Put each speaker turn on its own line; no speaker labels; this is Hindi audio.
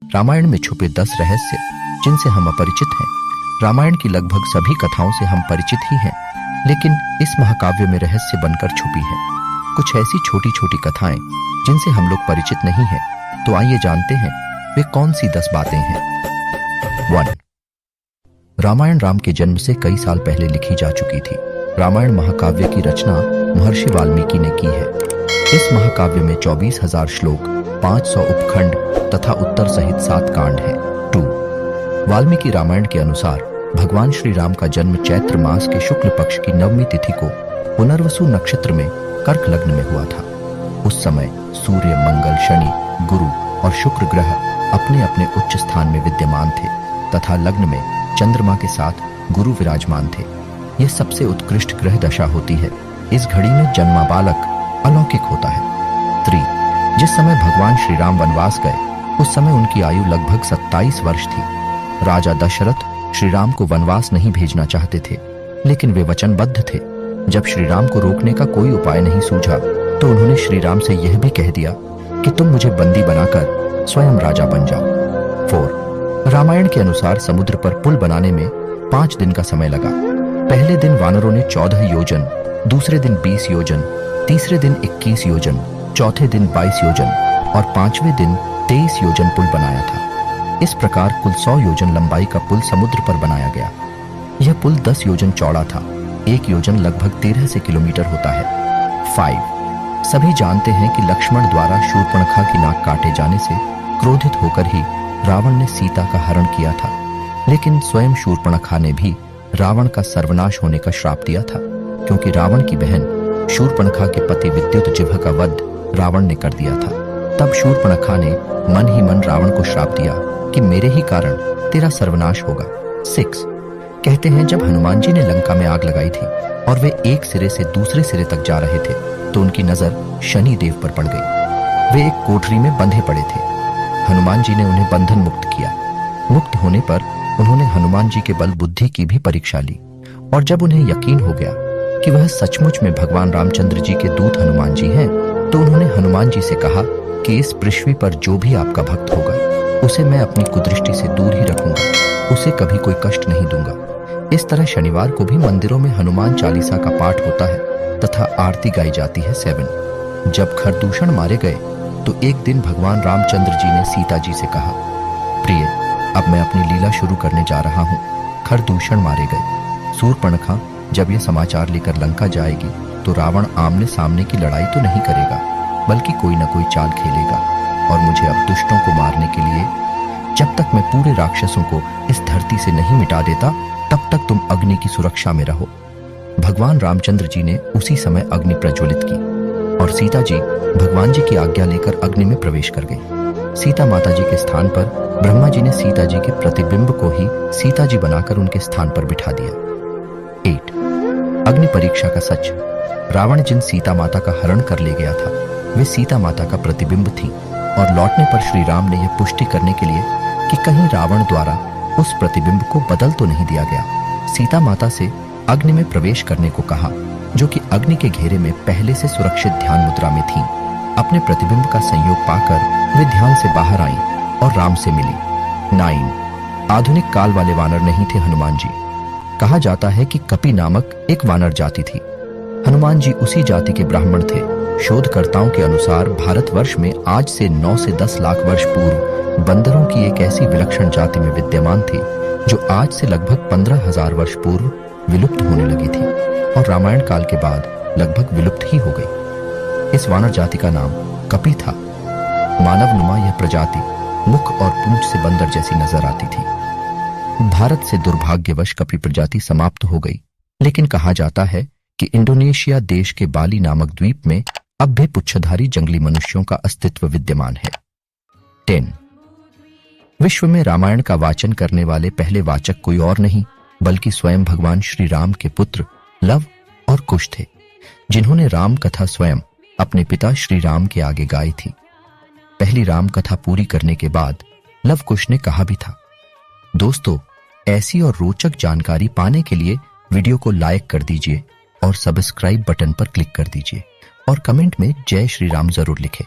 रामायण में छुपे 10 रहस्य जिनसे हम अपरिचित हैं। रामायण की लगभग सभी कथाओं से हम परिचित ही हैं, लेकिन इस महाकाव्य में रहस्य बनकर छुपी है कुछ ऐसी छोटी छोटी कथाएं जिनसे हम लोग परिचित नहीं हैं। तो आइए जानते हैं वे कौन सी 10 बातें हैं। 1. रामायण राम के जन्म से कई साल पहले लिखी जा चुकी थी। रामायण महाकाव्य की रचना महर्षि वाल्मीकि ने की है। इस महाकाव्य में 24,000 श्लोक, 500 उपखंड तथा उत्तर सहित 7 कांड हैं। 2. वाल्मीकि रामायण के अनुसार भगवान श्री राम का जन्म चैत्र मास के शुक्ल पक्ष की नवमी तिथि को पुनर्वसु नक्षत्र में कर्क लग्न में हुआ था। उस समय सूर्य, मंगल, शनि, गुरु और शुक्र ग्रह अपने अपने उच्च स्थान में विद्यमान थे तथा लग्न में चंद्रमा के साथ गुरु विराजमान थे। यह सबसे उत्कृष्ट ग्रह दशा होती है। इस घड़ी में जन्मा बालक अलौकिक होता है। 3. जिस समय भगवान श्री राम वनवास गए उस समय उनकी आयु लगभग 27 वर्ष थी। राजा दशरथ श्री राम को वनवास नहीं भेजना चाहते थे, लेकिन वे वचनबद्ध थे। जब श्री राम को रोकने का कोई उपाय नहीं सूझा तो उन्होंने श्री राम से यह भी कह दिया कि तुम मुझे बंदी बनाकर स्वयं राजा बन जाओ। 4. रामायण के अनुसार समुद्र पर पुल बनाने में 5 दिन का समय लगा। पहले दिन वानरों ने 14 योजन, दूसरे दिन 20 योजन, तीसरे दिन 21 योजन, चौथे दिन 22 योजन और 5वें दिन 23 योजन पुल बनाया था। इस प्रकार कुल 100 योजन लंबाई का पुल समुद्र पर बनाया गया। यह पुल 10 योजन चौड़ा था। 1 योजन लगभग 13 से किलोमीटर होता है। 5. सभी जानते हैं कि लक्ष्मण द्वारा शूर्पणखा की नाक काटे जाने से क्रोधित होकर ही रावण ने सीता का हरण किया था, लेकिन स्वयं शूर्पणखा ने भी रावण का सर्वनाश होने का श्राप दिया था, क्योंकि रावण की बहन शूर्पणखा के पति विद्युत जिह्वा का वध रावण ने कर दिया था। तब शूर्पणखा ने मन ही मन रावण को श्राप दिया कि मेरे ही कारण तेरा सर्वनाश होगा। 6. कहते हैं जब हनुमान जी ने लंका में आग लगाई थी और वे एक सिरे से दूसरे सिरे तक जा रहे थे तो उनकी नजर शनि देव पर पड़ गई। वे एक कोठरी में बंधे पड़े थे। हनुमान जी ने उन्हें बंधन मुक्त किया। मुक्त होने पर उन्होंने हनुमान जी के बल बुद्धि की भी परीक्षा ली, और जब उन्हें यकीन हो गया कि वह सचमुच में भगवान रामचंद्र जी के दूत हनुमान जी हैं, तो उन्होंने हनुमान जी से कहा कि इस पृथ्वी पर जो भी आपका भक्त होगा उसे मैं अपनी कुदृष्टि से दूर ही रखूंगा, उसे कभी कोई कष्ट नहीं दूंगा। इस तरह शनिवार को भी मंदिरों में हनुमान चालीसा का पाठ होता है तथा आरती गाई जाती है। 7. जब खरदूषण मारे गए तो एक दिन भगवान रामचंद्र जी ने सीता जी से कहा, प्रिय, अब मैं अपनी लीला शुरू करने जा रहा हूँ। खरदूषण मारे गए। शूर्पणखा जब यह समाचार लेकर लंका जाएगी तो रावण आमने सामने की लड़ाई तो नहीं करेगा, बल्कि कोई न कोई चाल खेलेगा, और मुझे अब दुष्टों को मारने के लिए जब तक मैं पूरे राक्षसों को इस धरती से नहीं मिटा देता तब तक तुम अग्नि की सुरक्षा में रहो। भगवान रामचंद्र जी ने उसी समय अग्नि प्रज्वलित की और सीता जी भगवान जी की आज्ञा लेकर अग्नि में प्रवेश कर गई। सीता माता जी के स्थान पर ब्रह्मा जी ने सीता जी के प्रतिबिंब को ही सीता जी बनाकर उनके स्थान पर बिठा दिया। 8. अग्नि परीक्षा का सच। रावण जिन सीता माता का हरण कर ले गया था वे सीता माता का प्रतिबिंब थी, और लौटने पर श्री राम ने यह पुष्टि करने के लिए कि कहीं रावण द्वारा उस प्रतिबिंब को बदल तो नहीं दिया गया, सीता माता से अग्नि में प्रवेश करने को कहा, जो कि अग्नि के घेरे में पहले से सुरक्षित ध्यान मुद्रा में थीं। अपने प्रतिबिंब का संयोग पाकर वे ध्यान से बाहर आईं और राम से मिली। 9. आधुनिक काल वाले वानर नहीं थे हनुमान जी। कहा जाता है कि कपि नामक एक वानर जाति थी। हनुमान जी उसी जाति के ब्राह्मण थे। शोधकर्ताओं के अनुसार भारतवर्ष में आज से 9 से 10 लाख वर्ष पूर्व बंदरों की एक ऐसी विलक्षण जाति में विद्यमान थी जो आज से लगभग 15,000 वर्ष पूर्व विलुप्त होने लगी थी और रामायण काल के बाद लगभग विलुप्त ही हो गई। इस वानर जाति का नाम कपि था। मानवनुमा यह प्रजाति मुख और पूंछ से बंदर जैसी नजर आती थी। भारत से दुर्भाग्यवश कपि प्रजाति समाप्त हो गई, लेकिन कहा जाता है कि इंडोनेशिया देश के बाली नामक द्वीप में अब भी पुच्छधारी जंगली मनुष्यों का अस्तित्व विद्यमान है। 10. विश्व में रामायण का वाचन करने वाले पहले वाचक कोई और नहीं बल्कि स्वयं भगवान श्री राम के पुत्र लव और कुश थे, जिन्होंने राम कथा स्वयं अपने पिता श्री राम के आगे गाई थी। पहली राम कथा पूरी करने के बाद लव कुश ने कहा भी था, दोस्तों, ऐसी और रोचक जानकारी पाने के लिए वीडियो को लाइक कर दीजिए और सब्सक्राइब बटन पर क्लिक कर दीजिए और कमेंट में जय श्री राम जरूर लिखें।